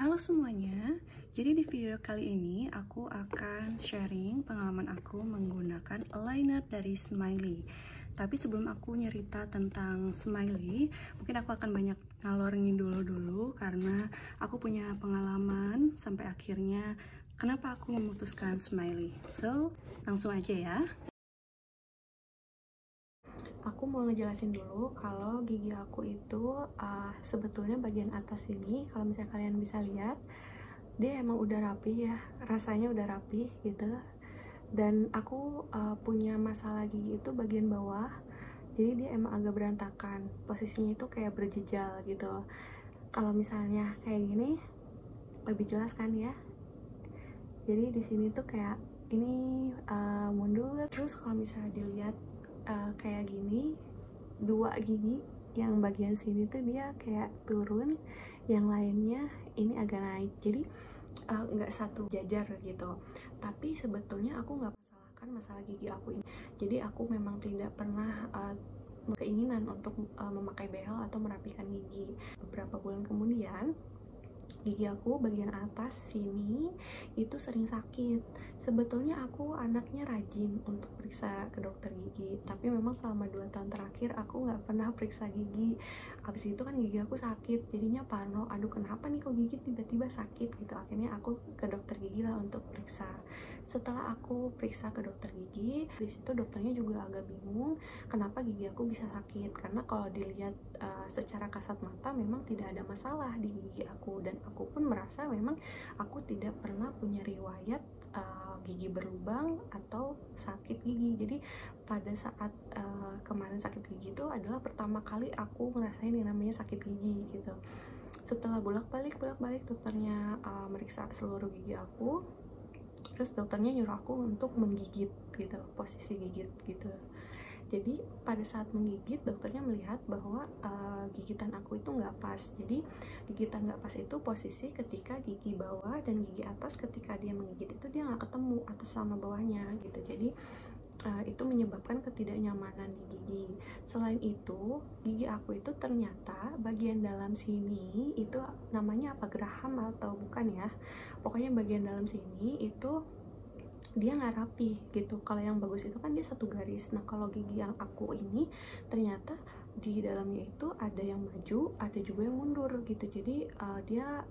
Halo semuanya, jadi di video kali ini aku akan sharing pengalaman aku menggunakan aligner dari Smiley. Tapi sebelum aku nyerita tentang Smiley, mungkin aku akan banyak ngalor ngidul dulu karena aku punya pengalaman sampai akhirnya kenapa aku memutuskan Smiley. So, langsung aja ya. Aku mau ngejelasin dulu kalau gigi aku itu sebetulnya bagian atas ini, kalau misalnya kalian bisa lihat, dia emang udah rapi ya, rasanya udah rapi gitu. Dan aku punya masalah gigi itu bagian bawah, jadi dia emang agak berantakan, posisinya itu kayak berjejal gitu. Kalau misalnya kayak gini lebih jelas kan ya, jadi di sini tuh kayak ini mundur. Terus kalau misalnya dilihat kayak gini, dua gigi yang bagian sini tuh dia kayak turun, yang lainnya ini agak naik, jadi nggak satu jajar gitu. Tapi sebetulnya aku nggak masalahkan masalah gigi aku ini, jadi aku memang tidak pernah keinginan untuk memakai behel atau merapikan gigi. Beberapa bulan kemudian gigi aku bagian atas sini itu sering sakit. Sebetulnya aku anaknya rajin untuk periksa ke dokter gigi, tapi memang selama 2 tahun terakhir aku nggak pernah periksa gigi. Abis itu kan gigi aku sakit, jadinya parno, aduh kenapa nih kok gigi tiba-tiba sakit gitu. Akhirnya aku ke dokter gigi lah untuk periksa. Setelah aku periksa ke dokter gigi, di situ dokternya juga agak bingung kenapa gigi aku bisa sakit, karena kalau dilihat secara kasat mata memang tidak ada masalah di gigi aku, dan aku pun merasa memang aku tidak pernah punya riwayat gigi berlubang atau sakit gigi. Jadi pada saat kemarin sakit gigi itu adalah pertama kali aku ngerasain yang namanya sakit gigi gitu. Setelah bolak-balik dokternya meriksa seluruh gigi aku, terus dokternya nyuruh aku untuk menggigit gitu, posisi gigit gitu. Jadi pada saat menggigit, dokternya melihat bahwa gigitan aku itu nggak pas. Jadi gigitan nggak pas itu posisi ketika gigi bawah dan gigi atas ketika dia menggigit itu dia nggak ketemu atas sama bawahnya gitu. Jadi itu menyebabkan ketidaknyamanan di gigi. Selain itu, gigi aku itu ternyata bagian dalam sini itu namanya apa, geraham atau bukan ya, pokoknya bagian dalam sini itu dia nggak rapi gitu. Kalau yang bagus itu kan dia satu garis. Nah kalau gigi yang aku ini ternyata di dalamnya itu ada yang maju, ada juga yang mundur gitu. Jadi dia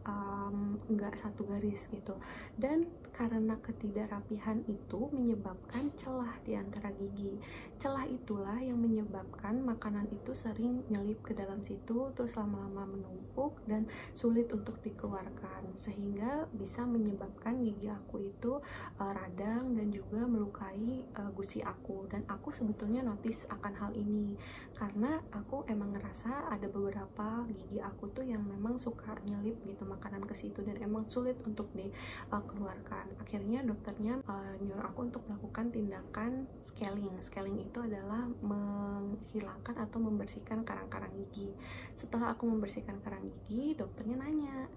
nggak satu garis gitu. Dan karena ketidakrapihan itu menyebabkan celah di antara gigi. Celah itulah yang menyebabkan makanan itu sering nyelip ke dalam situ, terus lama-lama menumpuk dan sulit untuk dikeluarkan, sehingga bisa menyebabkan gigi aku itu radang dan juga melukai gusi aku. Dan aku sebetulnya notice akan hal ini karena aku emang ngerasa ada beberapa gigi aku tuh yang memang suka nyelip gitu makanan ke situ dan emang sulit untuk dikeluarkan. Akhirnya dokternya nyuruh aku untuk melakukan tindakan scaling. Scaling itu adalah menghilangkan atau membersihkan karang-karang gigi. Setelah aku membersihkan karang gigi, dokternya nanya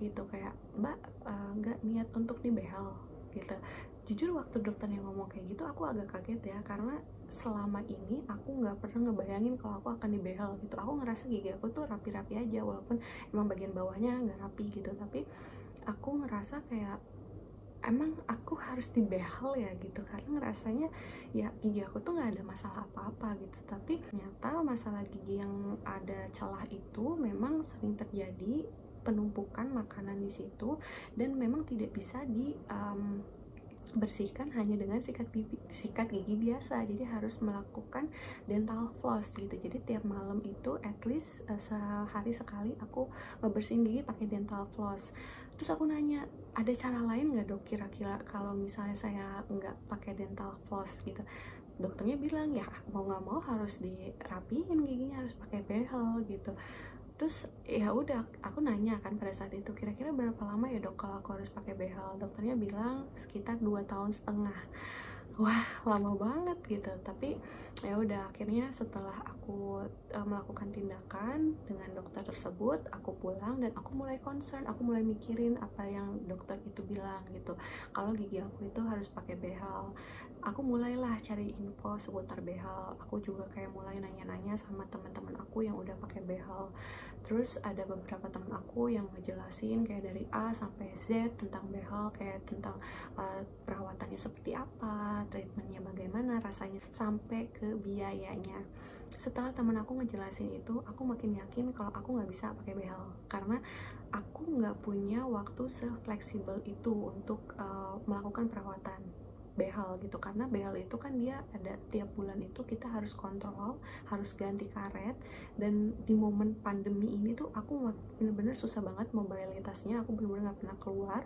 gitu kayak, "Mbak, nggak niat untuk dibehel?" gitu. Jujur waktu dokternya ngomong kayak gitu aku agak kaget ya, karena selama ini aku nggak pernah ngebayangin kalau aku akan dibehel gitu. Aku ngerasa gigi aku tuh rapi-rapi aja, walaupun emang bagian bawahnya nggak rapi gitu, tapi aku ngerasa kayak emang aku harus dibehel ya gitu, karena ngerasanya ya gigi aku tuh nggak ada masalah apa-apa gitu. Tapi ternyata masalah gigi yang ada celah itu memang sering terjadi penumpukan makanan di situ, dan memang tidak bisa bersihkan hanya dengan sikat gigi biasa. Jadi harus melakukan dental floss gitu. Jadi tiap malam itu at least sehari sekali aku ngebersihin gigi pakai dental floss. Terus aku nanya, ada cara lain nggak dok kira-kira kalau misalnya saya nggak pakai dental floss gitu? Dokternya bilang ya mau nggak mau harus dirapihin giginya, harus pakai behel gitu. Terus ya udah aku nanya kan pada saat itu, kira-kira berapa lama ya dok kalau aku harus pakai behel? Dokternya bilang sekitar 2,5 tahun. Wah lama banget gitu. Tapi ya udah, akhirnya setelah aku melakukan tindakan dengan dokter tersebut, aku pulang dan aku mulai concern, aku mulai mikirin apa yang dokter itu bilang gitu, kalau gigi aku itu harus pakai behel. Aku mulailah cari info seputar behel. Aku juga kayak mulai nanya-nanya sama teman-teman aku yang udah pakai behel. Terus ada beberapa teman aku yang ngejelasin kayak dari A sampai Z tentang behel, kayak tentang perawatannya seperti apa, treatmentnya bagaimana, rasanya, sampai ke biayanya. Setelah teman aku ngejelasin itu, aku makin yakin kalau aku nggak bisa pakai behel, karena aku nggak punya waktu se-fleksibel itu untuk melakukan perawatan behel gitu. Karena behel itu kan dia ada tiap bulan itu kita harus kontrol, harus ganti karet, dan di momen pandemi ini tuh aku bener-bener susah banget mobilitasnya, aku bener-bener nggak pernah keluar.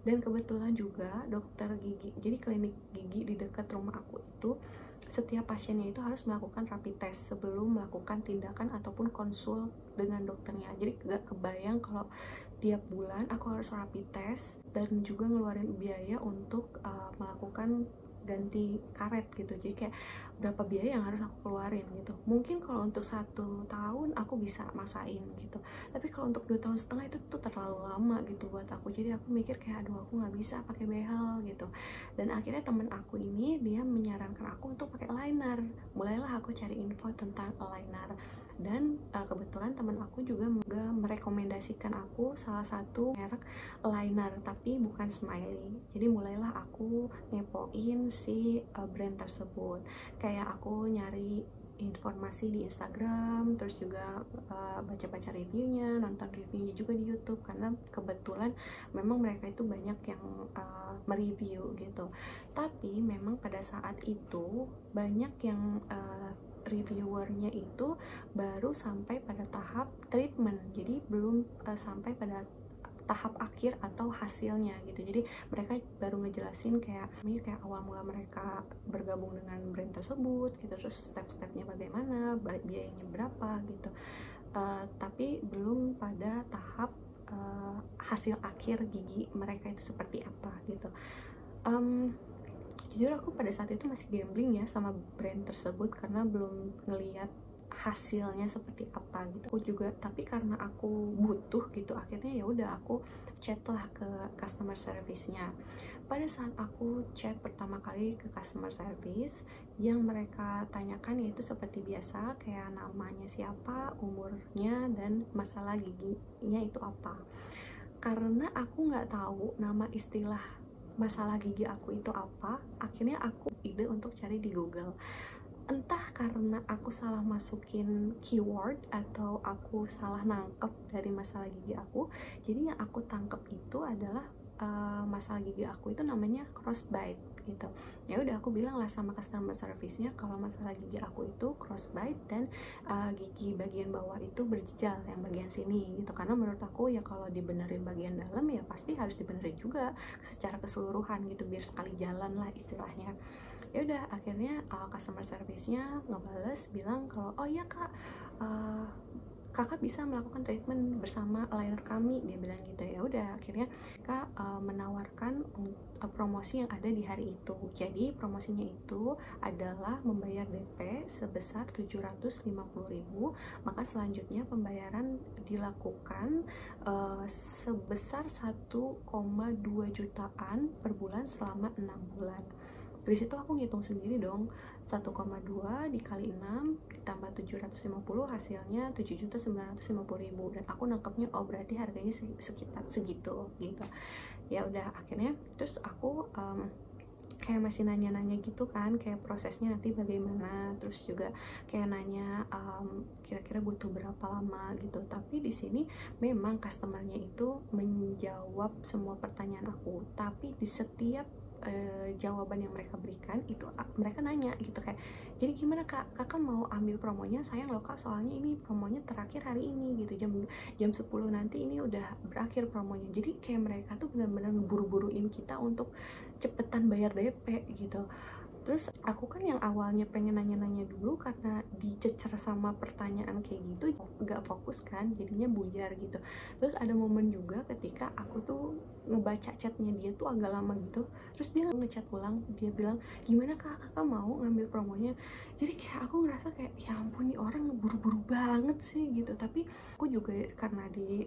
Dan kebetulan juga dokter gigi, jadi klinik gigi di dekat rumah aku itu, setiap pasiennya itu harus melakukan rapid test sebelum melakukan tindakan ataupun konsul dengan dokternya. Jadi gak kebayang kalau tiap bulan aku harus rapid test dan juga ngeluarin biaya untuk melakukan ganti karet gitu. Jadi kayak berapa biaya yang harus aku keluarin gitu. Mungkin kalau untuk 1 tahun aku bisa masain gitu, tapi kalau untuk 2 tahun setengah itu tuh terlalu lama gitu buat aku. Jadi aku mikir kayak aduh, aku nggak bisa pakai behel gitu. Dan akhirnya temen aku ini dia menyarankan aku untuk pakai aligner. Mulailah aku cari info tentang aligner, dan kebetulan teman aku juga merekomendasikan aku salah satu merek aligner tapi bukan Smiley. Jadi mulailah aku ngepoin si brand tersebut, kayak aku nyari informasi di Instagram, terus juga baca-baca reviewnya, nonton reviewnya juga di YouTube, karena kebetulan memang mereka itu banyak yang mereview gitu. Tapi memang pada saat itu banyak yang reviewernya itu baru sampai pada tahap treatment, jadi belum sampai pada tahap akhir atau hasilnya gitu. Jadi mereka baru ngejelasin kayak awal mula mereka bergabung dengan brand tersebut gitu, terus step-stepnya bagaimana, biayanya berapa gitu, tapi belum pada tahap hasil akhir gigi mereka itu seperti apa gitu. Jujur aku pada saat itu masih gambling ya sama brand tersebut karena belum ngelihat hasilnya seperti apa gitu. Aku juga, tapi karena aku butuh gitu, akhirnya ya udah aku chat lah ke customer service-nya. Pada saat aku chat pertama kali ke customer service, yang mereka tanyakan yaitu seperti biasa, kayak namanya siapa, umurnya, dan masalah giginya itu apa. Karena aku nggak tahu nama istilah masalah gigi aku itu apa, akhirnya aku ide untuk cari di Google. Entah karena aku salah masukin keyword atau aku salah nangkep dari masalah gigi aku, jadi yang aku tangkep itu adalah masalah gigi aku itu namanya crossbite gitu. Ya udah aku bilang lah sama customer service-nya kalau masalah gigi aku itu crossbite dan gigi bagian bawah itu berjejal yang bagian sini gitu. Karena menurut aku ya kalau dibenerin bagian dalam ya pasti harus dibenerin juga secara keseluruhan gitu, biar sekali jalan lah istilahnya. Ya udah akhirnya customer service-nya ngebales bilang kalau oh iya kak, kakak bisa melakukan treatment bersama aligner kami, dia bilang gitu. Ya udah akhirnya kak menawarkan promosi yang ada di hari itu. Jadi promosinya itu adalah membayar DP sebesar 750.000, maka selanjutnya pembayaran dilakukan sebesar 1,2 jutaan per bulan selama 6 bulan. Dari situ aku ngitung sendiri dong, 1,2 dikali 6 ditambah 750 hasilnya 7.950.000, dan aku nangkepnya oh berarti harganya sekitar segitu gitu. Ya udah akhirnya terus aku kayak masih nanya-nanya gitu kan, kayak prosesnya nanti bagaimana, terus juga kayak nanya kira-kira butuh berapa lama gitu. Tapi di sini memang customernya itu menjawab semua pertanyaan aku, tapi di setiap jawaban yang mereka berikan itu mereka nanya gitu kayak, jadi gimana kak, kakak mau ambil promonya? Sayang loh kak, soalnya ini promonya terakhir hari ini gitu, jam 10 nanti ini udah berakhir promonya. Jadi kayak mereka tuh benar-benar ngeburu-buruin kita untuk cepetan bayar DP gitu. Terus aku kan yang awalnya pengen nanya-nanya dulu, karena dicecer sama pertanyaan kayak gitu gak fokus kan, jadinya buyar gitu. Terus ada momen juga ketika aku tuh ngebaca chatnya dia tuh agak lama gitu, terus dia ngechat ulang, dia bilang gimana kak, kakak mau ngambil promonya? Jadi kayak aku ngerasa kayak ya ampun nih orang buru-buru banget sih gitu. Tapi aku juga karena di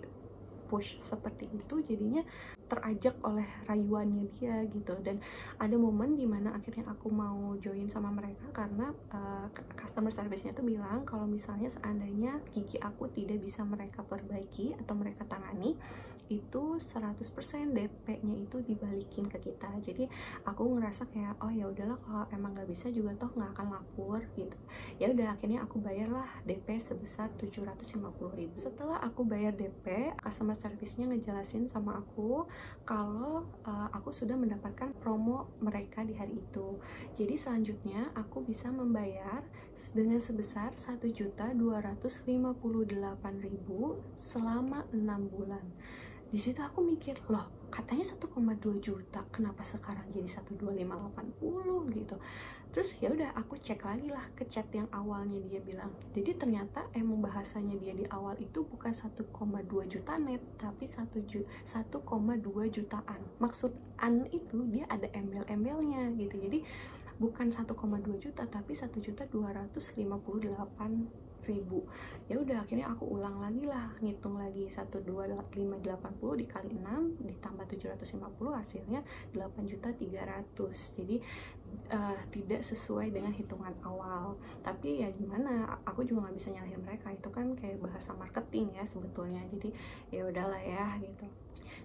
push seperti itu jadinya terajak oleh rayuannya dia gitu. Dan ada momen dimana akhirnya aku mau join sama mereka karena customer service-nya tuh bilang kalau misalnya seandainya gigi aku tidak bisa mereka perbaiki atau mereka tangani, itu 100% DP-nya itu dibalikin ke kita. Jadi aku ngerasa kayak oh ya udahlah, kalau emang nggak bisa juga toh nggak akan lapor gitu. Ya udah, akhirnya aku bayarlah DP sebesar 750.000. Setelah aku bayar DP, customer service-nya ngejelasin sama aku kalau aku sudah mendapatkan promo mereka di hari itu. Jadi selanjutnya aku bisa membayar dengan sebesar 1.258.000 selama 6 bulan. Di situ aku mikir, loh katanya 1,2 juta, kenapa sekarang jadi 1.258.000 gitu. Terus ya udah, aku cek lagi lah ke chat yang awalnya dia bilang. Jadi ternyata emang bahasanya dia di awal itu bukan 1,2 juta net, tapi 1,2 jutaan. Maksud an itu dia ada embel-embelnya gitu. Jadi bukan 1,2 juta tapi 1.258.000. Ya udah, akhirnya aku ulang lagi lah, ngitung lagi 1.258.000 dikali 6 ditambah 750, hasilnya 8.300.000. Jadi tidak sesuai dengan hitungan awal. Tapi ya gimana, aku juga nggak bisa nyalahin mereka, itu kan kayak bahasa marketing ya sebetulnya. Jadi ya udahlah ya gitu.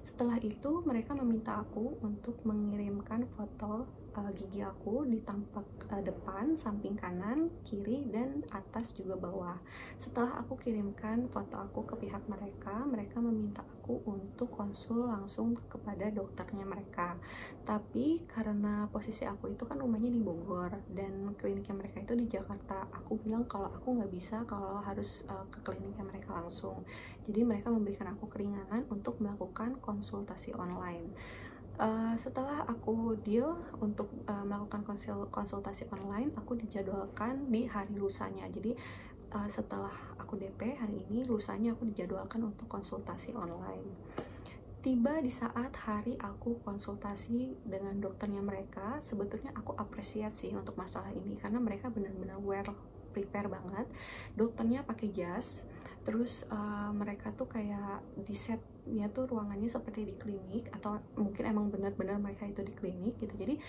Setelah itu mereka meminta aku untuk mengirimkan foto gigi aku di tampak depan, samping kanan, kiri, dan atas juga bawah. Setelah aku kirimkan foto aku ke pihak mereka, mereka meminta aku untuk konsul langsung kepada dokternya mereka. Tapi karena posisi aku itu kan rumahnya di Bogor dan kliniknya mereka itu di Jakarta, aku bilang kalau aku nggak bisa kalau harus ke kliniknya mereka langsung. Jadi mereka memberikan aku keringanan untuk melakukan konsultasi online. Setelah aku deal untuk melakukan konsultasi online, aku dijadwalkan di hari lusanya. Jadi setelah aku DP hari ini, lusanya aku dijadwalkan untuk konsultasi online. Tiba di saat hari aku konsultasi dengan dokternya mereka, sebetulnya aku apresiasi untuk masalah ini karena mereka benar-benar prepare banget. Dokternya pakai jas, terus mereka tuh kayak di setnya tuh ruangannya seperti di klinik, atau mungkin emang benar-benar mereka itu di klinik gitu. Jadi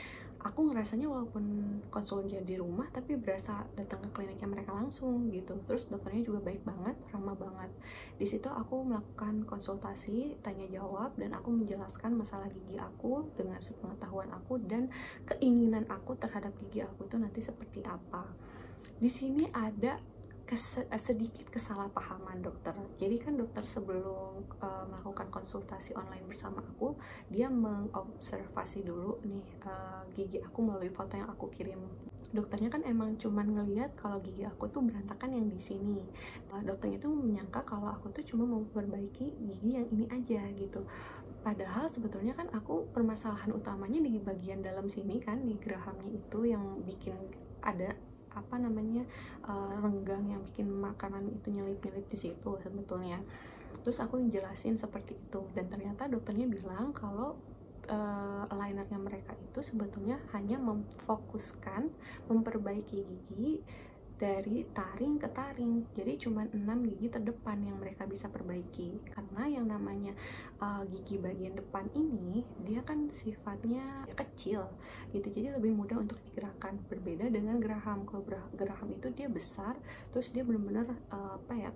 aku ngerasanya walaupun konsulnya di rumah tapi berasa datang ke kliniknya mereka langsung gitu. Terus dokternya juga baik banget, ramah banget. Di situ aku melakukan konsultasi, tanya jawab, dan aku menjelaskan masalah gigi aku dengan sepengetahuan aku dan keinginan aku terhadap gigi aku itu nanti seperti apa. Di sini ada sedikit kesalahpahaman dokter. Jadi kan dokter sebelum melakukan konsultasi online bersama aku, dia mengobservasi dulu nih gigi aku melalui foto yang aku kirim. Dokternya kan emang cuman ngelihat kalau gigi aku tuh berantakan yang di sini. Dokternya tuh menyangka kalau aku tuh cuma mau memperbaiki gigi yang ini aja gitu. Padahal sebetulnya kan aku permasalahan utamanya di bagian dalam sini kan, di gerahamnya itu yang bikin ada renggang yang bikin makanan itu nyelip-nyelip di situ sebetulnya. Terus aku jelasin seperti itu, dan ternyata dokternya bilang kalau linernya mereka itu sebetulnya hanya memfokuskan memperbaiki gigi dari taring ke taring. Jadi cuma 6 gigi terdepan yang mereka bisa perbaiki, karena yang namanya gigi bagian depan ini dia kan sifatnya kecil gitu, jadi lebih mudah untuk digerakkan. Berbeda dengan geraham. Kalau geraham itu dia besar, terus dia benar-benar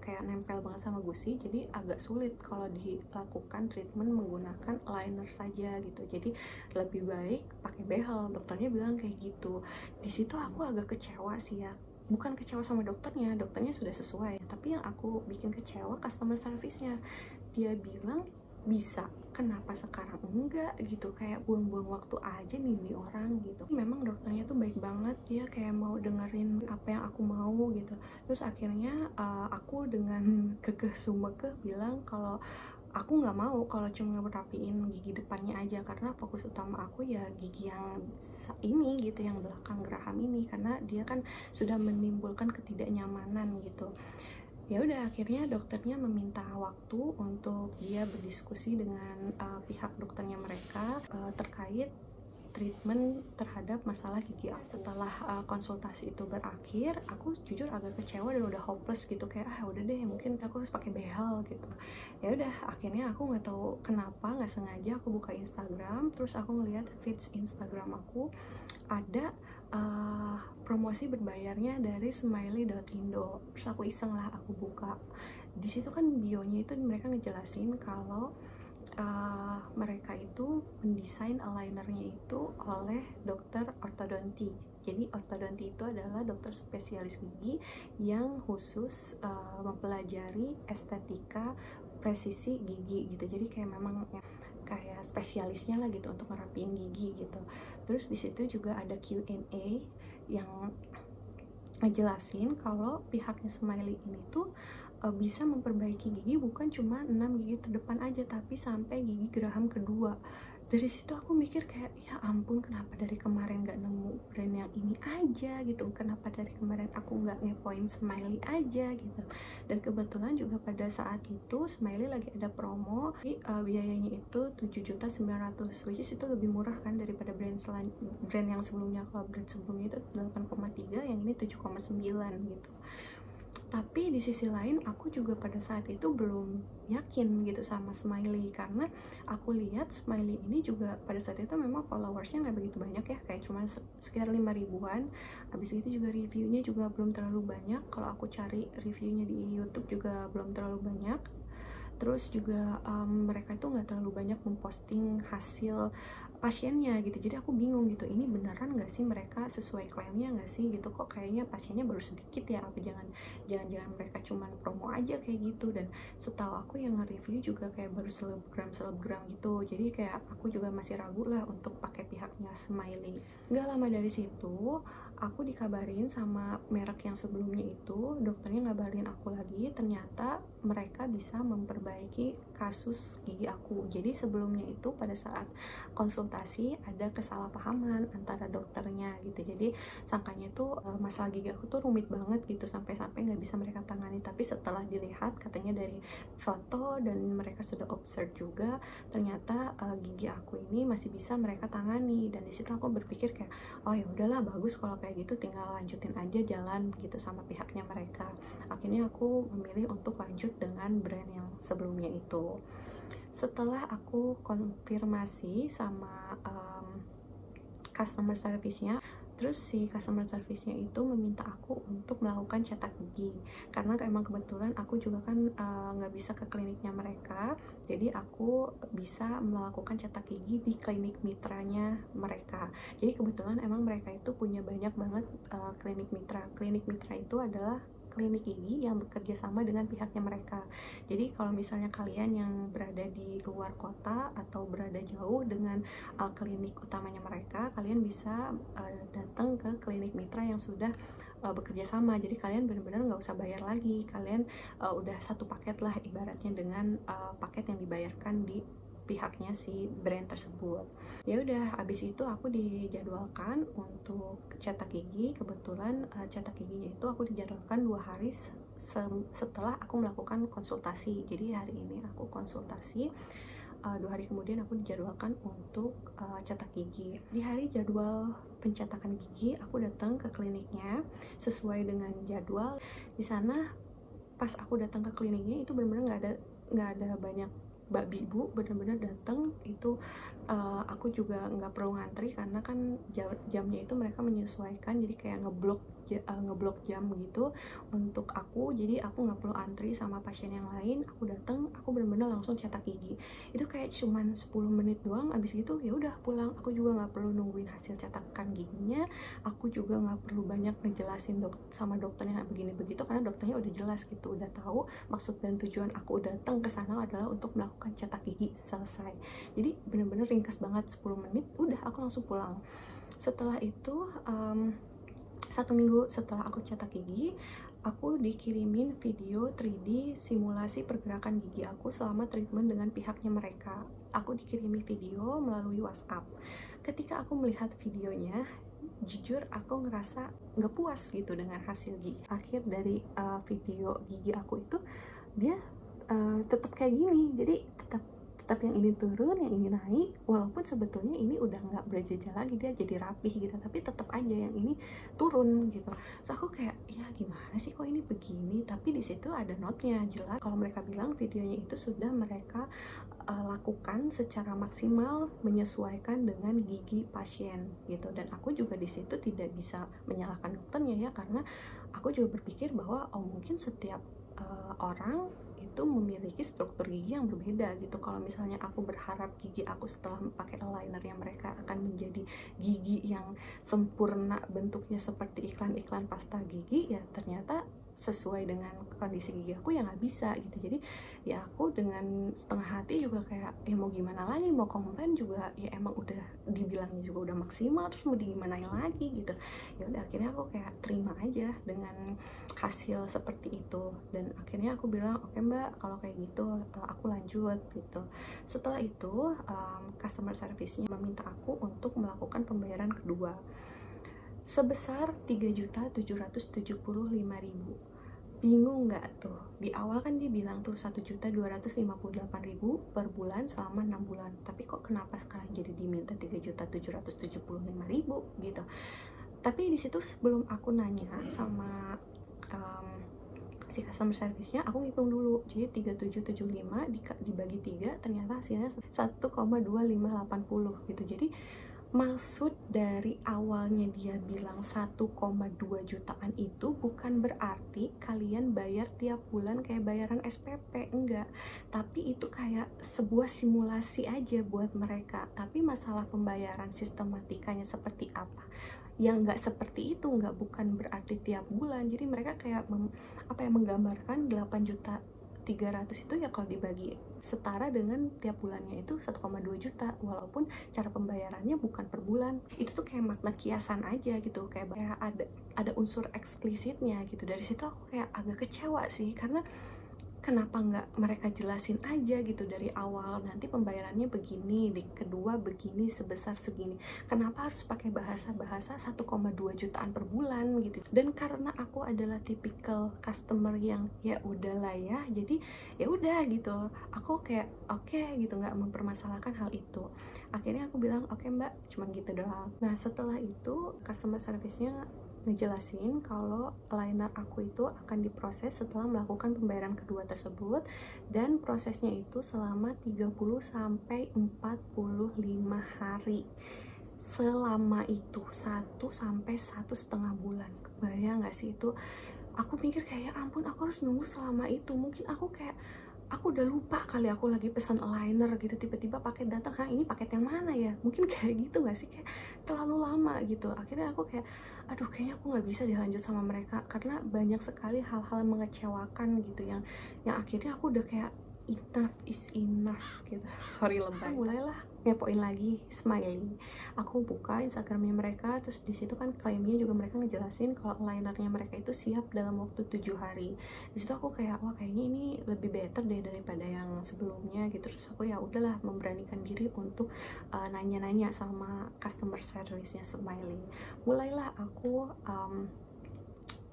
kayak nempel banget sama gusi, jadi agak sulit kalau dilakukan treatment menggunakan liner saja gitu. Jadi lebih baik pakai behel, dokternya bilang kayak gitu. Di situ aku agak kecewa sih ya. Bukan kecewa sama dokternya sudah sesuai, tapi yang aku bikin kecewa customer service-nya. Dia bilang bisa, kenapa sekarang enggak gitu, kayak buang-buang waktu aja nih orang gitu. Memang dokternya tuh baik banget, dia kayak mau dengerin apa yang aku mau gitu. Terus akhirnya aku dengan kekeh sumekeh bilang kalau aku nggak mau kalau cuma ngerapiin gigi depannya aja, karena fokus utama aku ya gigi yang ini gitu, yang belakang geraham ini, karena dia kan sudah menimbulkan ketidaknyamanan gitu. Ya udah, akhirnya dokternya meminta waktu untuk dia berdiskusi dengan pihak dokternya mereka terkait treatment terhadap masalah gigi aku. Setelah konsultasi itu berakhir, aku jujur agak kecewa dan udah hopeless gitu, kayak udah deh mungkin aku harus pakai behel gitu. Ya udah, akhirnya aku nggak tahu kenapa nggak sengaja aku buka Instagram, terus aku ngeliat feeds Instagram aku ada promosi berbayarnya dari smiley.indo. Terus aku iseng lah, aku buka. Di situ kan bionya itu mereka ngejelasin kalau mereka itu mendesain alignernya itu oleh dokter ortodonti. Jadi ortodonti itu adalah dokter spesialis gigi yang khusus mempelajari estetika presisi gigi gitu. Jadi kayak memang kayak spesialisnya lah gitu untuk ngerapiin gigi gitu. Terus di situ juga ada Q&A yang ngejelasin kalau pihaknya Smiley ini tuh bisa memperbaiki gigi bukan cuma 6 gigi terdepan aja, tapi sampai gigi geraham kedua. Dari situ aku mikir kayak, ya ampun, kenapa dari kemarin gak nemu brand yang ini aja gitu, kenapa dari kemarin aku gak ngepoin Smiley aja gitu. Dan kebetulan juga pada saat itu Smiley lagi ada promo, biayanya itu 7.900.000, which is itu lebih murah kan daripada brand yang sebelumnya. Kalau brand sebelumnya itu 8,3, yang ini 7,9 gitu. Tapi di sisi lain aku juga pada saat itu belum yakin gitu sama Smiley, karena aku lihat Smiley ini juga pada saat itu memang followersnya nggak begitu banyak ya, kayak cuma sekitar 5 ribuan. Habis itu juga reviewnya juga belum terlalu banyak, kalau aku cari reviewnya di YouTube juga belum terlalu banyak. Terus juga mereka itu nggak terlalu banyak memposting hasil pasiennya gitu. Jadi aku bingung gitu, ini beneran nggak sih mereka sesuai klaimnya nggak sih gitu, kok kayaknya pasiennya baru sedikit ya, apa jangan mereka cuman promo aja kayak gitu. Dan setahu aku yang nge-review juga kayak baru selebgram gitu, jadi kayak aku juga masih ragu lah untuk pakai pihaknya Smiley. Nggak lama dari situ aku dikabarin sama merek yang sebelumnya itu, dokternya ngabarin aku lagi, ternyata mereka bisa memperbaiki kasus gigi aku. Jadi sebelumnya itu pada saat konsultasi ada kesalahpahaman antara dokternya gitu, jadi sangkanya tuh masalah gigi aku tuh rumit banget gitu, sampai-sampai nggak bisa mereka tangani. Tapi setelah dilihat katanya dari foto dan mereka sudah observe juga, ternyata gigi aku ini masih bisa mereka tangani. Dan disitu aku berpikir kayak, oh ya udahlah, bagus kalau kayak gitu, tinggal lanjutin aja jalan gitu sama pihaknya mereka. Akhirnya aku memilih untuk lanjut dengan brand yang sebelumnya itu. Setelah aku konfirmasi sama customer service-nya, terus si customer service-nya itu meminta aku untuk melakukan cetak gigi, karena emang kebetulan aku juga kan nggak bisa ke kliniknya mereka, jadi aku bisa melakukan cetak gigi di klinik mitranya mereka. Jadi kebetulan emang mereka itu punya banyak banget klinik mitra. Klinik mitra itu adalah klinik gigi yang bekerja sama dengan pihaknya mereka. Jadi kalau misalnya kalian yang berada di luar kota atau berada jauh dengan klinik utamanya mereka, kalian bisa datang ke klinik mitra yang sudah bekerja sama. Jadi kalian benar-benar nggak usah bayar lagi, kalian udah satu paket lah ibaratnya dengan paket yang dibayarkan di pihaknya si brand tersebut. Ya udah, abis itu aku dijadwalkan untuk cetak gigi. Kebetulan cetak giginya itu aku dijadwalkan 2 hari setelah aku melakukan konsultasi. Jadi hari ini aku konsultasi, 2 hari kemudian aku dijadwalkan untuk cetak gigi. Di hari jadwal pencetakan gigi aku datang ke kliniknya sesuai dengan jadwal. Di sana pas aku datang ke kliniknya itu benar-benar nggak ada banyak babi bu, bener-bener datang itu. Aku juga nggak perlu ngantri karena kan jamnya itu mereka menyesuaikan, jadi kayak ngeblok jam gitu untuk aku, jadi aku nggak perlu antri sama pasien yang lain. Aku datang, aku bener-bener langsung cetak gigi. Itu kayak cuman 10 menit doang, abis gitu ya udah pulang. Aku juga nggak perlu nungguin hasil cetakan giginya, aku juga nggak perlu banyak ngejelasin sama dokternya begini begitu, karena dokternya udah jelas gitu, udah tahu maksud dan tujuan aku datang ke sana adalah untuk melakukan cetak gigi. Selesai. Jadi bener-bener ringkas banget, 10 menit udah aku langsung pulang. Setelah itu 1 minggu setelah aku cetak gigi, aku dikirimin video 3D simulasi pergerakan gigi aku selama treatment dengan pihaknya mereka. Aku dikirimin video melalui WhatsApp. Ketika aku melihat videonya, jujur aku ngerasa nggak puas gitu dengan hasil gigi akhir dari video gigi aku itu. Dia tetap kayak gini, jadi tetap tapi yang ini turun, yang ini naik, walaupun sebetulnya ini udah nggak berjejal lagi, dia jadi rapih gitu, tapi tetap aja yang ini turun gitu. So aku kayak, ya gimana sih kok ini begini, tapi di situ ada notnya jelas kalau mereka bilang videonya itu sudah mereka lakukan secara maksimal menyesuaikan dengan gigi pasien gitu. Dan aku juga di situ tidak bisa menyalahkan dokternya ya, karena aku juga berpikir bahwa mungkin setiap orang itu memiliki struktur gigi yang berbeda gitu. Kalau misalnya aku berharap gigi aku setelah pakai aligner yang mereka akan menjadi gigi yang sempurna bentuknya seperti iklan-iklan pasta gigi, ya ternyata sesuai dengan kondisi gigi aku ya nggak bisa gitu. Jadi ya aku dengan setengah hati juga kayak ya mau gimana lagi, mau komplain juga ya emang udah dibilangnya juga udah maksimal, terus mau digimanain lagi gitu. Ya udah akhirnya aku kayak terima aja dengan hasil seperti itu, dan akhirnya aku bilang oke mbak, kalau kayak gitu aku lanjut gitu. Setelah itu customer service-nya meminta aku untuk melakukan pembayaran kedua sebesar 3.775.000. Bingung nggak tuh? Di awal kan dia bilang tuh 1.258.000 per bulan selama 6 bulan. Tapi kok kenapa sekarang jadi diminta 3.775.000 gitu? Tapi di situ sebelum aku nanya sama si customer service-nya, aku ngitung dulu. Jadi 3.775 dibagi 3 ternyata hasilnya 1,2580 gitu. Jadi maksud dari awalnya dia bilang 1,2 jutaan itu bukan berarti kalian bayar tiap bulan kayak bayaran SPP, enggak. Tapi itu kayak sebuah simulasi aja buat mereka. Tapi masalah pembayaran sistematikanya seperti apa, yang nggak seperti itu, nggak, bukan berarti tiap bulan. Jadi mereka kayak menggambarkan 8.300.000 itu ya kalau dibagi setara dengan tiap bulannya itu 1,2 juta, walaupun cara pembayarannya bukan per bulan. Itu tuh kayak makna kiasan aja gitu, kayak ada unsur eksplisitnya gitu. Dari situ aku kayak agak kecewa sih, karena kenapa nggak mereka jelasin aja gitu dari awal, nanti pembayarannya begini, di kedua begini sebesar segini. Kenapa harus pakai bahasa-bahasa 1,2 jutaan per bulan gitu. Dan karena aku adalah tipikal customer yang ya udahlah ya, jadi ya udah gitu, aku kayak oke gitu, nggak mempermasalahkan hal itu. Akhirnya aku bilang oke mbak, cuman gitu doang. Nah setelah itu customer service-nya ngejelasin kalau aligner aku itu akan diproses setelah melakukan pembayaran kedua tersebut, dan prosesnya itu selama 30 sampai 45 hari. Selama itu 1 sampai 1,5 bulan. Kebayang gak sih itu? Aku mikir kayak ya ampun, aku harus nunggu selama itu. Mungkin aku udah lupa kali, aku lagi pesan aligner gitu, tiba-tiba paket datang, ini paket yang mana ya? Mungkin kayak gitu gak sih, kayak terlalu lama gitu. Akhirnya aku kayak aduh, kayaknya aku nggak bisa dilanjut sama mereka, karena banyak sekali hal-hal mengecewakan gitu, yang akhirnya aku udah kayak enough is enough gitu. Sorry lebay. Mulailah ngepoin lagi Smiley. Aku buka Instagramnya mereka, terus di situ kan klaimnya juga mereka ngejelasin kalau alignernya mereka itu siap dalam waktu 7 hari. Di situ aku kayak wah, kayaknya ini lebih better deh daripada yang sebelumnya gitu. Terus aku ya udahlah memberanikan diri untuk nanya-nanya sama customer service-nya Smiley. Mulailah aku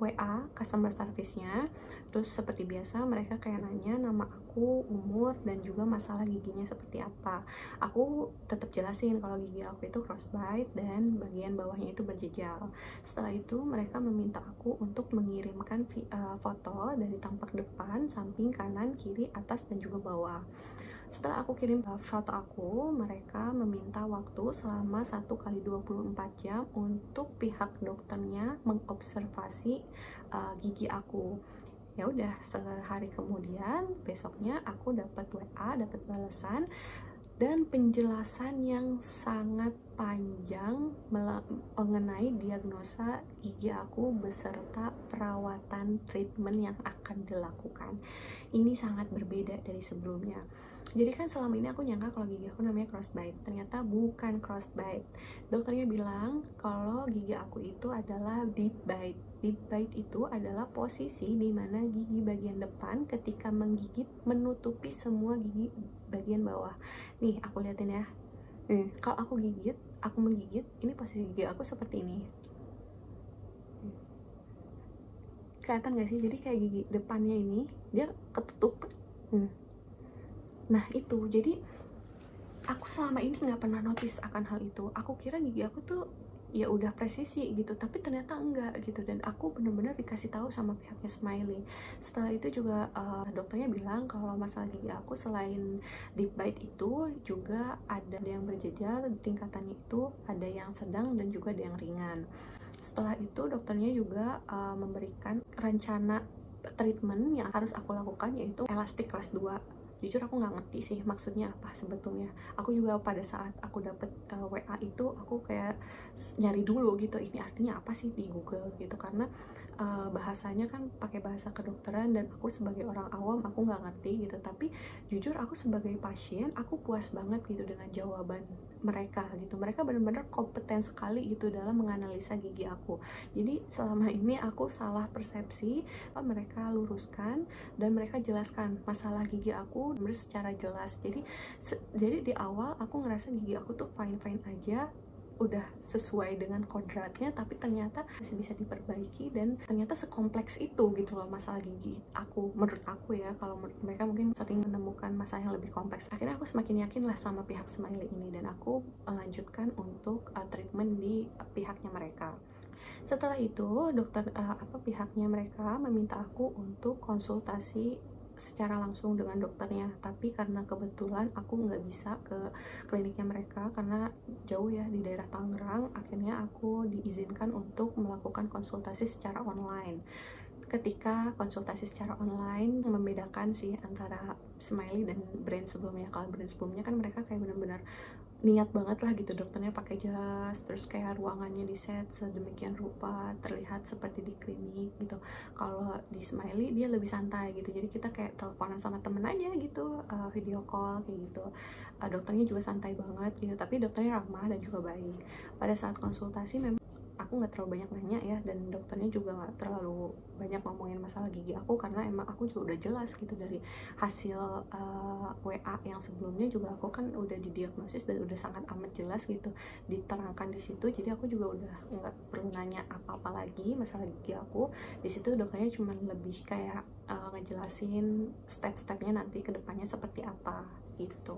WA customer service-nya. Terus seperti biasa mereka kayak nanya nama aku, umur, dan juga masalah giginya seperti apa. Aku tetap jelasin kalau gigi aku itu crossbite dan bagian bawahnya itu berjejal. Setelah itu mereka meminta aku untuk mengirimkan foto dari tampak depan, samping, kanan, kiri, atas, dan juga bawah. Setelah aku kirim foto aku, mereka meminta waktu selama 1x24 jam untuk pihak dokternya mengobservasi gigi aku. Ya udah, sehari kemudian besoknya aku dapat WA, dapat balasan dan penjelasan yang sangat panjang mengenai diagnosa gigi aku beserta perawatan treatment yang akan dilakukan. Ini sangat berbeda dari sebelumnya. Jadi kan selama ini aku nyangka kalau gigi aku namanya crossbite, ternyata bukan crossbite. Dokternya bilang kalau gigi aku itu adalah deep bite. Deep bite itu adalah posisi di mana gigi bagian depan ketika menggigit menutupi semua gigi bagian bawah. Nih aku liatin ya. Kalau aku menggigit, ini posisi gigi aku seperti ini. Kelihatan gak sih? Jadi kayak gigi depannya ini dia ketutup. Nah itu, jadi aku selama ini nggak pernah notice akan hal itu. Aku kira gigi aku tuh ya udah presisi gitu, tapi ternyata enggak gitu. Dan aku bener-bener dikasih tahu sama pihaknya Smiley. Setelah itu juga dokternya bilang kalau masalah gigi aku selain deep bite itu juga ada yang berjejer, tingkatannya itu ada yang sedang dan juga ada yang ringan. Setelah itu dokternya juga memberikan rencana treatment yang harus aku lakukan, yaitu elastik kelas 2. Jujur aku nggak ngerti sih maksudnya apa sebetulnya. Aku juga pada saat aku dapet WA itu, aku kayak nyari dulu gitu, ini artinya apa sih di Google gitu, karena bahasanya kan pakai bahasa kedokteran dan aku sebagai orang awam aku nggak ngerti gitu. Tapi jujur aku sebagai pasien aku puas banget gitu dengan jawaban mereka gitu. Mereka benar-benar kompeten sekali gitu dalam menganalisa gigi aku. Jadi selama ini aku salah persepsi, mereka luruskan dan mereka jelaskan masalah gigi aku secara jelas. Jadi di awal aku ngerasa gigi aku tuh fine-fine aja, udah sesuai dengan kodratnya, tapi ternyata masih bisa diperbaiki dan ternyata sekompleks itu gitu loh masalah gigi aku, menurut aku ya. Kalau menurut mereka mungkin sering menemukan masalah yang lebih kompleks. Akhirnya aku semakin yakin lah sama pihak Smiley ini dan aku melanjutkan untuk treatment di pihaknya mereka. Setelah itu pihaknya mereka meminta aku untuk konsultasi secara langsung dengan dokternya, tapi karena kebetulan aku nggak bisa ke kliniknya mereka karena jauh ya, di daerah Tangerang. Akhirnya aku diizinkan untuk melakukan konsultasi secara online. Ketika konsultasi secara online, membedakan sih antara Smiley dan brand sebelumnya. Kalau brand sebelumnya kan mereka kayak benar-benar niat banget lah gitu, dokternya pakai jas, terus kayak ruangannya di set sedemikian rupa terlihat seperti di klinik gitu. Kalau di Smiley dia lebih santai gitu, jadi kita kayak teleponan sama temen aja gitu, video call kayak gitu. Dokternya juga santai banget gitu, tapi dokternya ramah dan juga baik. Pada saat konsultasi memang aku nggak terlalu banyak nanya ya, dan dokternya juga nggak terlalu banyak ngomongin masalah gigi aku karena emang aku juga udah jelas gitu dari hasil WA yang sebelumnya juga. Aku kan udah didiagnosis dan udah sangat amat jelas gitu diterangkan di situ, jadi aku juga udah nggak perlu nanya apa-apa lagi masalah gigi aku. Di situ dokternya cuma lebih kayak ngejelasin step-stepnya nanti kedepannya seperti apa gitu.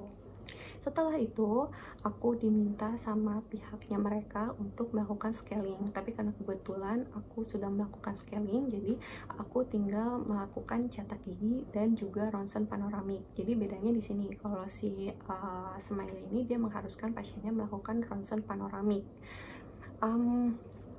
Setelah itu aku diminta sama pihaknya mereka untuk melakukan scaling, tapi karena kebetulan aku sudah melakukan scaling, jadi aku tinggal melakukan cetak gigi dan juga ronsen panoramik. Jadi bedanya di sini, kalau si Smiley ini dia mengharuskan pasiennya melakukan ronsen panoramik.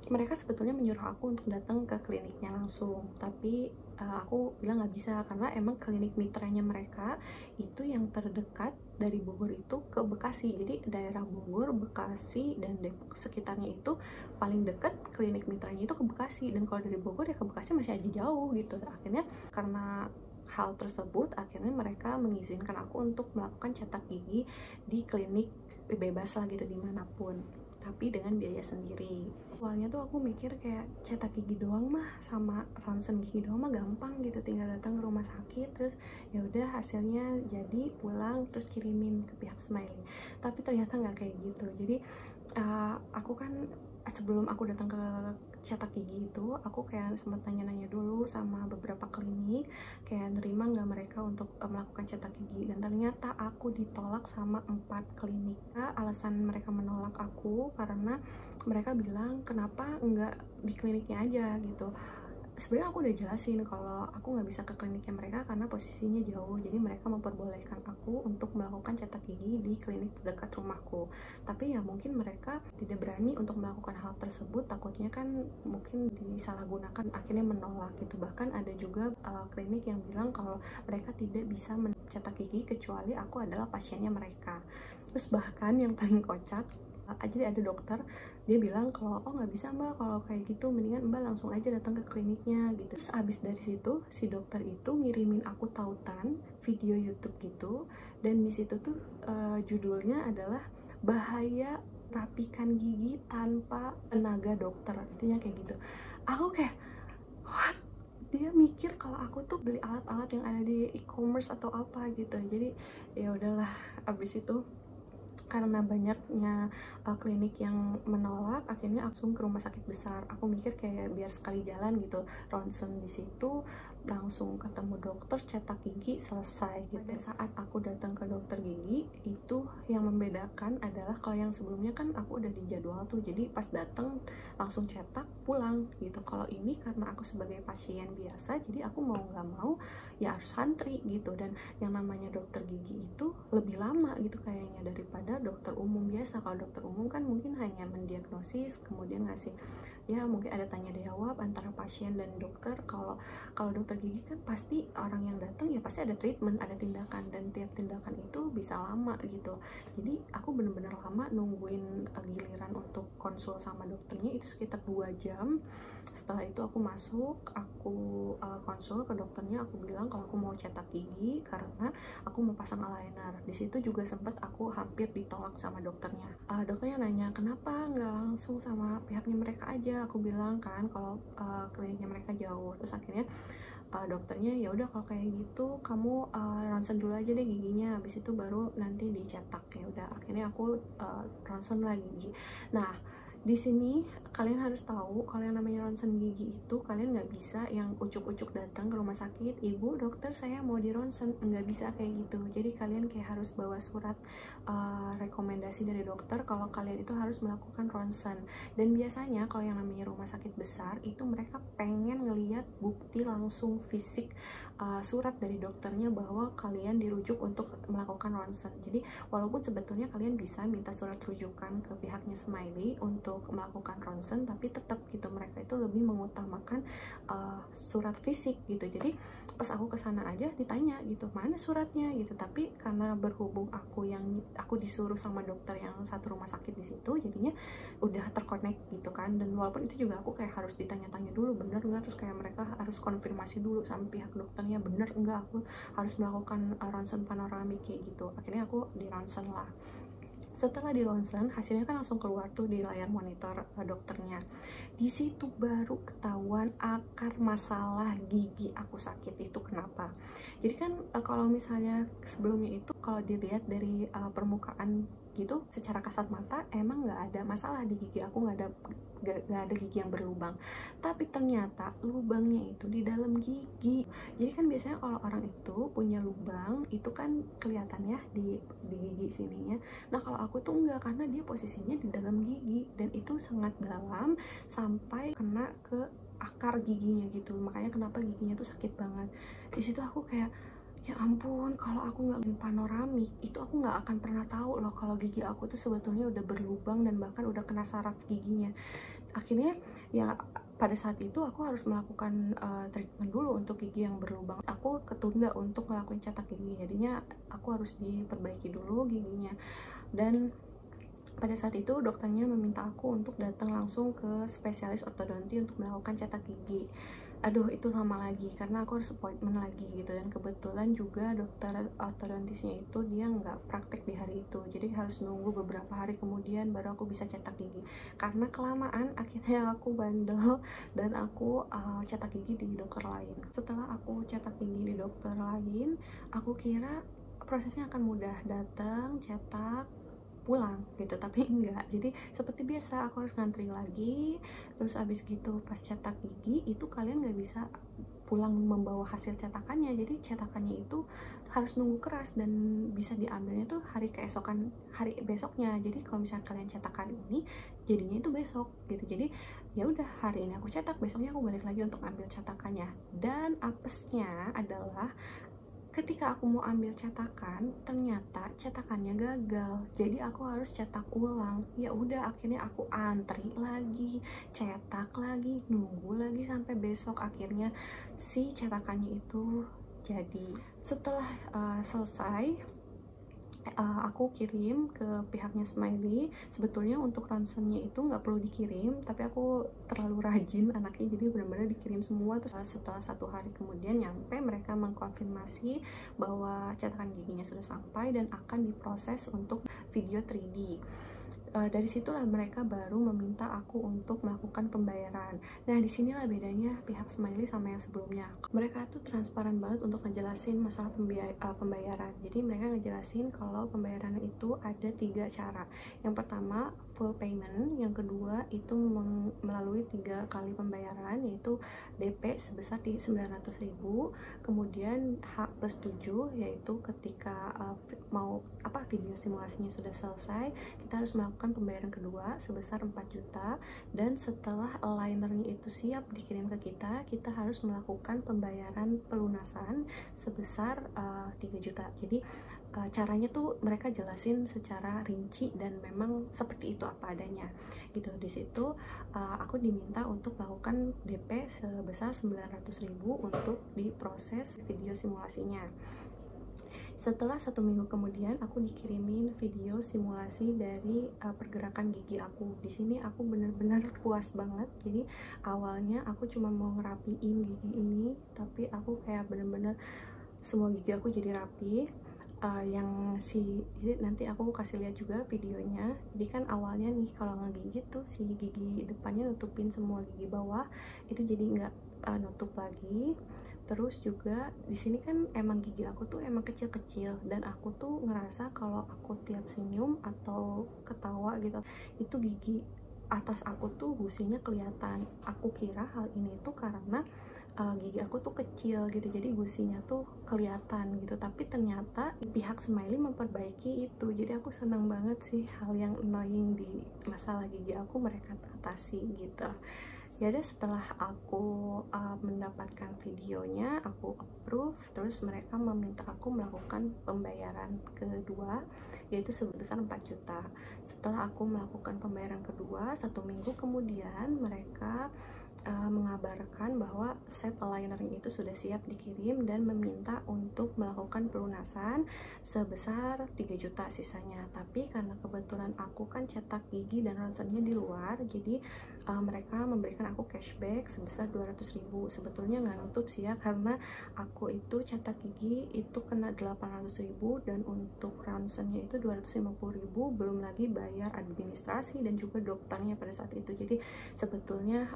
Mereka sebetulnya menyuruh aku untuk datang ke kliniknya langsung, tapi aku bilang nggak bisa karena emang klinik mitranya mereka itu yang terdekat dari Bogor itu ke Bekasi. Jadi daerah Bogor, Bekasi, dan Depok sekitarnya itu paling dekat klinik mitranya itu ke Bekasi, dan kalau dari Bogor ya ke Bekasi masih aja jauh gitu. Akhirnya karena hal tersebut, akhirnya mereka mengizinkan aku untuk melakukan cetak gigi di klinik bebas lah gitu dimanapun, tapi dengan biaya sendiri. Awalnya tuh aku mikir kayak cetak gigi doang mah sama ronsen gigi doang mah gampang gitu, tinggal datang ke rumah sakit terus ya udah hasilnya jadi pulang terus kirimin ke pihak Smiley. Tapi ternyata nggak kayak gitu. Jadi aku kan sebelum aku datang ke cetak gigi itu, aku kayak sempat nanya-nanya dulu sama beberapa klinik kayak nerima nggak mereka untuk melakukan cetak gigi, dan ternyata aku ditolak sama 4 klinik. Alasan mereka menolak aku karena mereka bilang kenapa nggak di kliniknya aja gitu. Sebenarnya aku udah jelasin kalau aku nggak bisa ke kliniknya mereka karena posisinya jauh, jadi mereka memperbolehkan aku untuk melakukan cetak gigi di klinik terdekat rumahku. Tapi ya mungkin mereka tidak berani untuk melakukan hal tersebut, takutnya kan mungkin disalahgunakan, akhirnya menolak gitu. Bahkan ada juga klinik yang bilang kalau mereka tidak bisa mencetak gigi kecuali aku adalah pasiennya mereka. Terus bahkan yang paling kocak, jadi ada dokter dia bilang kalau nggak bisa mbak, kalau kayak gitu mendingan mbak langsung aja datang ke kliniknya gitu. Terus abis dari situ si dokter itu ngirimin aku tautan video YouTube gitu, dan di situ tuh judulnya adalah bahaya rapikan gigi tanpa tenaga dokter, intinya kayak gitu. Aku kayak what, dia mikir kalau aku tuh beli alat-alat yang ada di e-commerce atau apa gitu. Jadi ya udahlah, abis itu karena banyaknya klinik yang menolak, akhirnya langsung ke rumah sakit besar. Aku mikir kayak biar sekali jalan gitu, ronsen di situ langsung ketemu dokter, cetak gigi, selesai gitu. Pada saat aku datang ke dokter gigi itu, yang membedakan adalah kalau yang sebelumnya kan aku udah dijadwal tuh, jadi pas datang langsung cetak pulang gitu. Kalau ini karena aku sebagai pasien biasa, jadi aku mau nggak mau ya harus antri gitu. Dan yang namanya dokter gigi itu lebih lama gitu kayaknya daripada dokter umum biasa. Kalau dokter umum kan mungkin hanya mendiagnosis, kemudian ngasih ya mungkin ada tanya jawab antara pasien dan dokter. Kalau dokter gigi kan pasti orang yang datang ya pasti ada treatment, ada tindakan, dan tiap tindakan itu bisa lama gitu. Jadi aku bener-bener lama nungguin giliran untuk konsul sama dokternya itu sekitar 2 jam. Setelah itu aku masuk, aku konsul ke dokternya, aku bilang kalau aku mau cetak gigi karena aku mau pasang aligner. Di situ juga sempat aku hampir ditolak sama dokternya. Dokternya nanya kenapa nggak langsung sama pihaknya mereka aja. Aku bilang kan kalau kliniknya mereka jauh. Terus akhirnya dokternya ya udah kalau kayak gitu kamu ronsen dulu aja deh giginya, habis itu baru nanti dicetak. Ya udah akhirnya aku ronsen lagi gigi. Nah di sini kalian harus tahu kalau yang namanya ronsen gigi itu kalian nggak bisa yang ucuk-ucuk datang ke rumah sakit, ibu dokter saya mau di ronsen, nggak bisa kayak gitu. Jadi kalian kayak harus bawa surat rekomendasi dari dokter kalau kalian itu harus melakukan ronsen. Dan biasanya kalau yang namanya rumah sakit besar itu mereka pengen ngeliat bukti langsung fisik, surat dari dokternya bahwa kalian dirujuk untuk melakukan ronsen. Jadi walaupun sebetulnya kalian bisa minta surat rujukan ke pihaknya Smiley untuk melakukan ronsen, tapi tetap gitu mereka itu lebih mengutamakan surat fisik gitu. Jadi pas aku kesana aja ditanya gitu mana suratnya gitu, tapi karena berhubung aku disuruh sama dokter yang satu rumah sakit di situ, jadinya udah terkonek gitu kan. Dan walaupun itu juga aku kayak harus ditanya-tanya dulu bener nggak, terus kayak mereka harus konfirmasi dulu sama pihak dokternya bener nggak aku harus melakukan ronsen panoramik kayak gitu. Akhirnya aku di ronsen lah. Setelah di ronsen hasilnya kan langsung keluar tuh di layar monitor dokternya. Di situ baru ketahuan akar masalah gigi aku sakit itu kenapa. Jadi kan kalau misalnya sebelumnya itu kalau dilihat dari permukaan gitu secara kasat mata emang nggak ada masalah di gigi aku, nggak ada gigi yang berlubang. Tapi ternyata lubangnya itu di dalam gigi. Jadi kan biasanya kalau orang itu punya lubang itu kan kelihatan ya di gigi sininya. Nah kalau aku tuh enggak, karena dia posisinya di dalam gigi dan itu sangat dalam sampai kena ke akar giginya gitu. Makanya kenapa giginya tuh sakit banget. Di situ aku kayak ya ampun, kalau aku nggak panoramik itu aku nggak akan pernah tahu loh kalau gigi aku tuh sebetulnya udah berlubang dan bahkan udah kena saraf giginya. Akhirnya ya pada saat itu aku harus melakukan treatment dulu untuk gigi yang berlubang. Aku ketunda untuk ngelakuin cetak gigi, jadinya aku harus diperbaiki dulu giginya. Dan pada saat itu dokternya meminta aku untuk datang langsung ke spesialis ortodonti untuk melakukan cetak gigi. Aduh itu lama lagi karena aku harus appointment lagi gitu. Dan kebetulan juga dokter ortodontisnya itu dia nggak praktek di hari itu, jadi harus nunggu beberapa hari kemudian baru aku bisa cetak gigi. Karena kelamaan akhirnya aku bandel dan aku cetak gigi di dokter lain. Setelah aku cetak gigi di dokter lain, aku kira prosesnya akan mudah, datang cetak pulang gitu, tapi enggak. Jadi seperti biasa aku harus ngantri lagi. Terus abis gitu pas cetak gigi itu kalian nggak bisa pulang membawa hasil cetakannya, jadi cetakannya itu harus nunggu keras dan bisa diambilnya tuh hari besoknya. Jadi kalau misalnya kalian cetakan ini jadinya itu besok gitu. Jadi ya udah hari ini aku cetak, besoknya aku balik lagi untuk ambil cetakannya. Dan apesnya adalah ketika aku mau ambil cetakan ternyata cetakannya gagal, jadi aku harus cetak ulang. Ya udah akhirnya aku antri lagi, cetak lagi, nunggu lagi sampai besok. Akhirnya si cetakannya itu jadi. Setelah selesai aku kirim ke pihaknya Smiley. Sebetulnya untuk ronsennya itu nggak perlu dikirim, tapi aku terlalu rajin anaknya jadi benar-benar dikirim semua. Terus setelah 1 hari kemudian nyampe, mereka mengkonfirmasi bahwa cetakan giginya sudah sampai dan akan diproses untuk video 3D. dari situlah mereka baru meminta aku untuk melakukan pembayaran. Nah, disinilah bedanya pihak Smiley sama yang sebelumnya. Mereka tuh transparan banget untuk ngejelasin masalah pembayaran. Jadi mereka ngejelasin kalau pembayaran itu ada 3 cara. Yang pertama full payment, yang kedua itu melalui 3 kali pembayaran, yaitu DP sebesar 900.000, kemudian H+7, yaitu ketika video simulasinya sudah selesai, kita harus melakukan pembayaran kedua sebesar 4 juta, dan setelah alignernya itu siap dikirim ke kita, kita harus melakukan pembayaran pelunasan sebesar 3 juta. Jadi caranya tuh mereka jelasin secara rinci dan memang seperti itu apa adanya gitu. Di situ aku diminta untuk melakukan DP sebesar 900.000 untuk diproses video simulasinya. Setelah 1 minggu kemudian, aku dikirimin video simulasi dari pergerakan gigi aku. Di sini aku bener-bener puas banget. Jadi awalnya aku cuma mau ngerapiin gigi ini, tapi aku kayak bener-bener semua gigi aku jadi rapi. Jadi nanti aku kasih lihat juga videonya. Jadi kan awalnya nih kalau ngegigit tuh si gigi depannya nutupin semua gigi bawah, itu jadi nggak nutup lagi. Terus juga di sini kan emang gigi aku tuh emang kecil-kecil, dan aku tuh ngerasa kalau aku tiap senyum atau ketawa gitu, itu gigi atas aku tuh gusinya kelihatan. Aku kira hal ini tuh karena gigi aku tuh kecil gitu, jadi gusinya tuh kelihatan gitu, tapi ternyata pihak Smiley memperbaiki itu. Jadi aku senang banget sih hal yang annoying di masalah gigi aku mereka atasi gitu. Jadi setelah aku mendapatkan videonya, aku approve, terus mereka meminta aku melakukan pembayaran kedua, yaitu sebesar 4 juta. Setelah aku melakukan pembayaran kedua, 1 minggu kemudian mereka mengabarkan bahwa set aligner itu sudah siap dikirim dan meminta untuk melakukan pelunasan sebesar 3 juta sisanya. Tapi karena kebetulan aku kan cetak gigi dan ronsennya di luar, jadi mereka memberikan aku cashback sebesar 200.000. Sebetulnya nggak nutup sih ya, karena aku itu cetak gigi itu kena 800.000 dan untuk ronsennya itu 250.000, belum lagi bayar administrasi dan juga dokternya pada saat itu. Jadi sebetulnya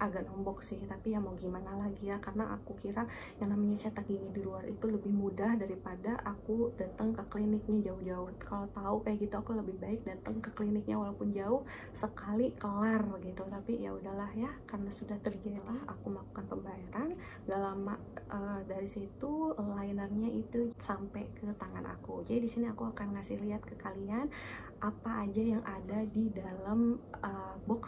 agak nombok sih, tapi ya mau gimana lagi ya, karena aku kira yang namanya cetak gigi di luar itu lebih mudah daripada aku datang ke kliniknya jauh-jauh. Kalau tahu kayak gitu, aku lebih baik datang ke kliniknya walaupun jauh, sekali kelar gitu. Tapi ya udahlah ya, karena sudah terjadi, aku melakukan pembayaran. Gak lama dari situ linernya itu sampai ke tangan aku. Jadi di sini aku akan ngasih lihat ke kalian apa aja yang ada di dalam box